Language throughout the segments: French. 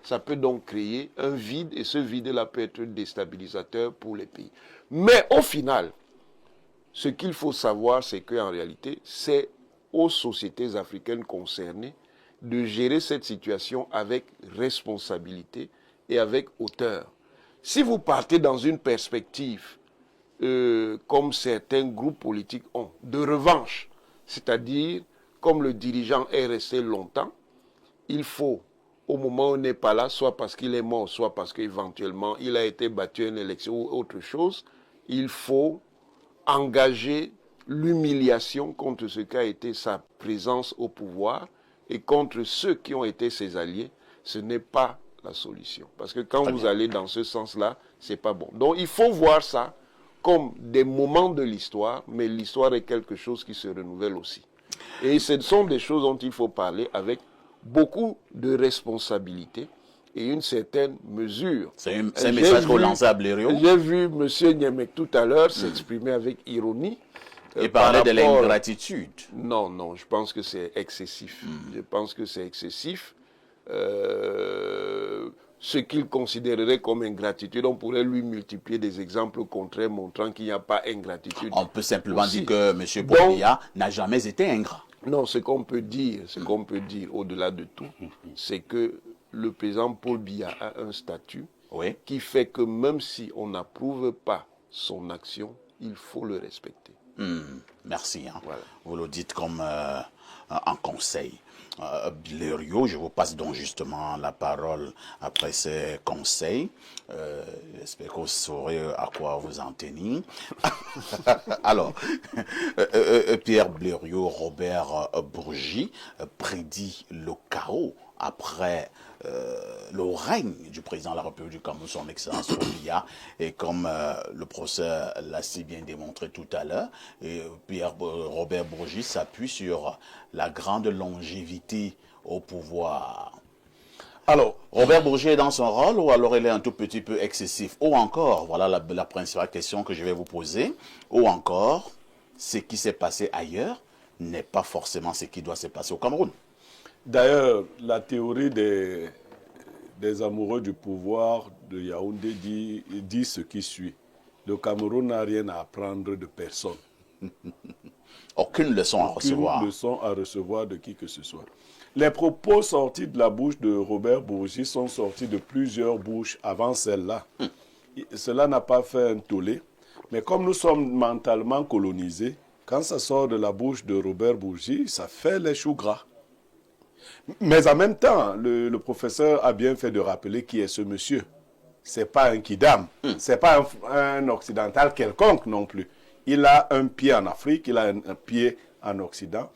Ça peut donc créer un vide, et ce vide-là peut être déstabilisateur pour les pays. Mais au final, ce qu'il faut savoir, c'est qu'en réalité, c'est aux sociétés africaines concernées de gérer cette situation avec responsabilité et avec hauteur. Si vous partez dans une perspective, comme certains groupes politiques ont, de revanche, c'est-à-dire, comme le dirigeant est resté longtemps, il faut, au moment où il n'est pas là, soit parce qu'il est mort, soit parce qu'éventuellement il a été battu à une élection ou autre chose, il faut engager l'humiliation contre ce qu'a été sa présence au pouvoir et contre ceux qui ont été ses alliés. Ce n'est pas la solution. Parce que quand vous allez dans ce sens-là, c'est pas bon. Donc il faut voir ça comme des moments de l'histoire, mais l'histoire est quelque chose qui se renouvelle aussi. Et ce sont des choses dont il faut parler avec beaucoup de responsabilité et une certaine mesure. C'est un message qu'on lance à Blériot. J'ai vu M. Niamek tout à l'heure s'exprimer avec ironie. Et parler de l'ingratitude. Non, non, je pense que c'est excessif. Je pense que c'est excessif. Ce qu'il considérerait comme ingratitude, on pourrait lui multiplier des exemples contraires montrant qu'il n'y a pas ingratitude. On peut simplement dire que M. Paul Biya n'a jamais été ingrat. Non, ce qu'on peut dire, au-delà de tout, c'est que le président Paul Biya a un statut qui fait que même si on n'approuve pas son action, il faut le respecter. Merci. Voilà. Vous le dites comme un conseil. Blériot, je vous passe donc justement la parole après ces conseils. J'espère que vous saurez à quoi vous en tenir. Alors, Pierre Blériot, Robert Bourgi prédit le chaos après le règne du président de la République du Cameroun, son Excellence Paul Biya, et comme le procès l'a si bien démontré tout à l'heure, Robert Bourgi s'appuie sur la grande longévité au pouvoir. Alors, Robert Bourgi est dans son rôle ou alors il est un tout petit peu excessif? Ou encore, voilà la principale question que je vais vous poser, ou encore, ce qui s'est passé ailleurs n'est pas forcément ce qui doit se passer au Cameroun. D'ailleurs, la théorie des amoureux du pouvoir de Yaoundé dit ce qui suit. Le Cameroun n'a rien à apprendre de personne. Aucune leçon à recevoir. Aucune leçon à recevoir de qui que ce soit. Les propos sortis de la bouche de Robert Bourgi sont sortis de plusieurs bouches avant celle-là. Cela n'a pas fait un tollé. Mais comme nous sommes mentalement colonisés, quand ça sort de la bouche de Robert Bourgi, ça fait les choux gras. Mais en même temps, le professeur a bien fait de rappeler qui est ce monsieur. Ce n'est pas un kidam, ce n'est pas un occidental quelconque non plus. Il a un pied en Afrique, il a un pied en Occident.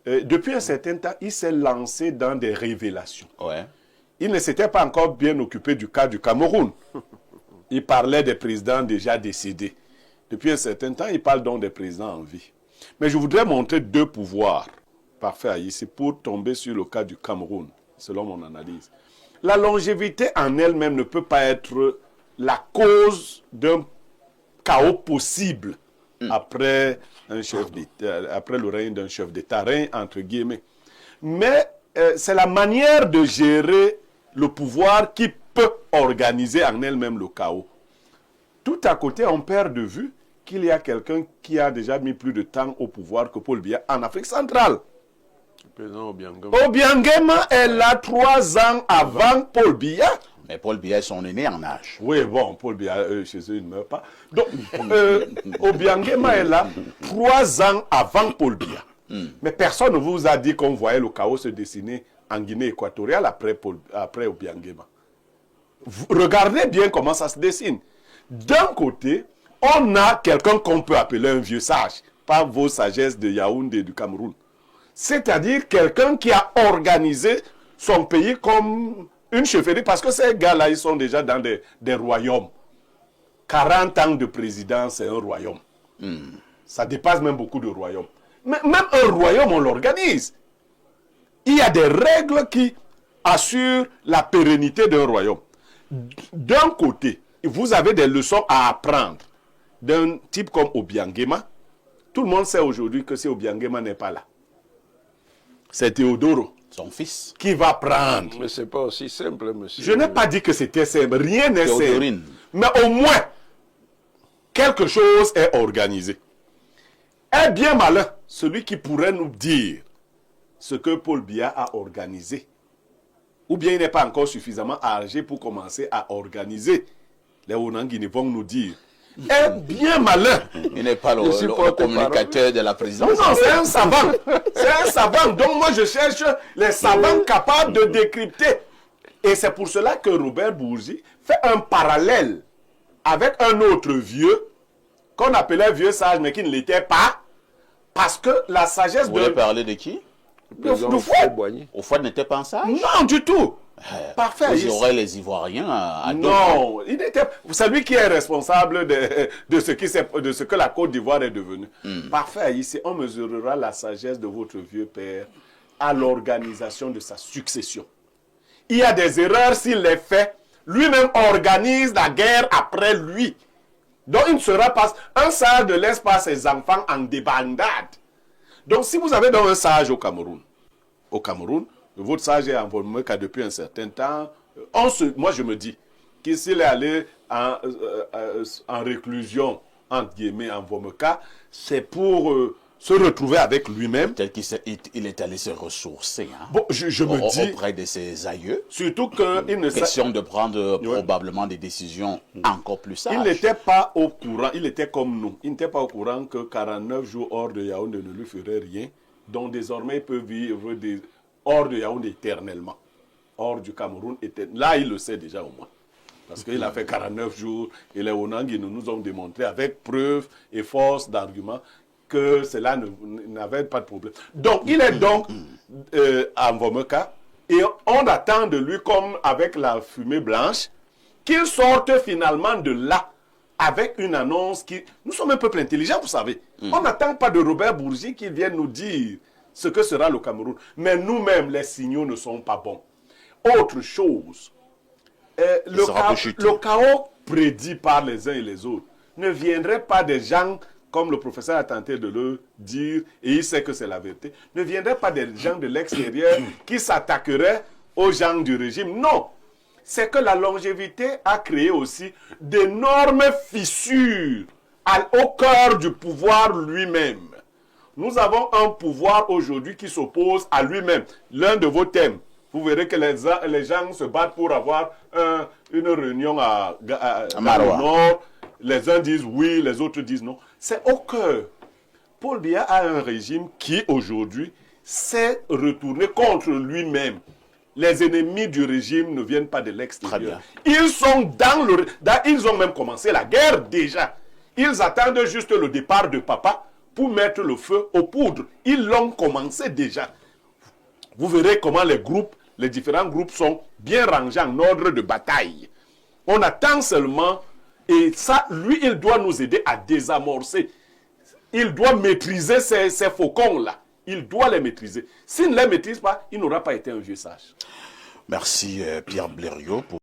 Depuis un certain temps, il s'est lancé dans des révélations. Il ne s'était pas encore bien occupé du cas du Cameroun. Il parlait des présidents déjà décédés. Depuis un certain temps, il parle donc des présidents en vie. Mais je voudrais montrer deux pouvoirs parfaits ici pour tomber sur le cas du Cameroun, selon mon analyse. La longévité en elle-même ne peut pas être la cause d'un chaos possible après le règne d'un chef d'État, règne entre guillemets. Mais c'est la manière de gérer le pouvoir qui peut organiser en elle-même le chaos. Tout à côté, on perd de vue qu'il y a quelqu'un qui a déjà mis plus de temps au pouvoir que Paul Biya en Afrique centrale. Obiangema est là 3 ans avant Paul Biya. Mais Paul Biya est son aîné en âge. Oui, bon, Paul Biya, chez eux, il ne meurt pas. Donc, Obiangema est là 3 ans avant Paul Biya. Mais personne ne vous a dit qu'on voyait le chaos se dessiner en Guinée équatoriale après Obiangema. Regardez bien comment ça se dessine. D'un côté, on a quelqu'un qu'on peut appeler un vieux sage, pas vos sagesses de Yaoundé du Cameroun. C'est-à-dire quelqu'un qui a organisé son pays comme une chefferie, parce que ces gars-là, ils sont déjà dans des royaumes. 40 ans de présidence, c'est un royaume. Ça dépasse même beaucoup de royaumes. Mais même un royaume, on l'organise. Il y a des règles qui assurent la pérennité d'un royaume. D'un côté, vous avez des leçons à apprendre d'un type comme Obiangema. Tout le monde sait aujourd'hui que si Obiangema n'est pas là, c'est Théodoro Son fils. qui va prendre. Mais c'est pas aussi simple, monsieur. Je n'ai pas dit que c'était simple. Rien n'est simple. Théodorine. Mais au moins, quelque chose est organisé. Est bien malin celui qui pourrait nous dire ce que Paul Biya a organisé. Ou bien il n'est pas encore suffisamment âgé pour commencer à organiser. Les Onangini vont nous dire. Est bien malin. Il n'est pas le communicateur de la présidence. Non, c'est un savant. C'est un savant. Donc moi, je cherche les savants capables de décrypter. Et c'est pour cela que Robert Bourgi fait un parallèle avec un autre vieux, qu'on appelait vieux sage, mais qui ne l'était pas. Parce que la sagesse Vous voulez parler de qui? de Fouad. Fouad n'était pas un sage? Non, du tout. Parfait. Vous aurez les Ivoiriens à non, il était, c'est lui qui est responsable de ce que la Côte d'Ivoire est devenue. Parfait. Ici, on mesurera la sagesse de votre vieux père à l'organisation de sa succession. Il y a des erreurs s'il les fait. Lui-même organise la guerre après lui. Donc, il ne sera pas... Un sage ne laisse pas ses enfants en débandade. Donc, si vous avez donc un sage au Cameroun, votre sage est en Vomeca depuis un certain temps, moi, je me dis que s'il est allé en réclusion, entre guillemets, en Vomeca, c'est pour se retrouver avec lui-même. Peut-être qu'il est allé se ressourcer. Hein, bon, je me dis... Auprès de ses aïeux. Surtout qu'il ne... Question de prendre probablement des décisions encore plus sages. Il n'était pas au courant, il était comme nous. Il n'était pas au courant que 49 jours hors de Yaoundé ne lui ferait rien. Donc désormais, il peut vivre hors de Yaoundé éternellement. Hors du Cameroun éternellement. Là, il le sait déjà au moins. Parce qu'il a fait 49 jours et les Onangui nous ont démontré avec preuve et force d'argument que cela n'avait pas de problème. Donc, il est donc en Vomeca et on attend de lui, comme avec la fumée blanche, qu'il sorte finalement de là avec une annonce qui... Nous sommes un peuple intelligent, vous savez. On n'attend pas de Robert Bourgi qu'il vienne nous dire ce que sera le Cameroun. Mais nous-mêmes, les signaux ne sont pas bons. Autre chose, le chaos prédit par les uns et les autres ne viendrait pas des gens... comme le professeur a tenté de le dire, et il sait que c'est la vérité, ne viendraient pas des gens de l'extérieur qui s'attaqueraient aux gens du régime. Non, c'est que la longévité a créé aussi d'énormes fissures au cœur du pouvoir lui-même. Nous avons un pouvoir aujourd'hui qui s'oppose à lui-même. L'un de vos thèmes, vous verrez que les gens se battent pour avoir une réunion à Maroua. Nord. Les uns disent oui, les autres disent non. C'est au cœur. Paul Biya a un régime qui, aujourd'hui, s'est retourné contre lui-même. Les ennemis du régime ne viennent pas de l'extérieur. Ils sont ils ont même commencé la guerre déjà. Ils attendent juste le départ de papa pour mettre le feu aux poudres. Ils l'ont commencé déjà. Vous verrez comment les différents groupes sont bien rangés en ordre de bataille. On attend seulement... Et ça, lui, il doit nous aider à désamorcer. Il doit maîtriser ces faucons-là. Il doit les maîtriser. S'il ne les maîtrise pas, il n'aura pas été un vieux sage. Merci Pierre Blériot pour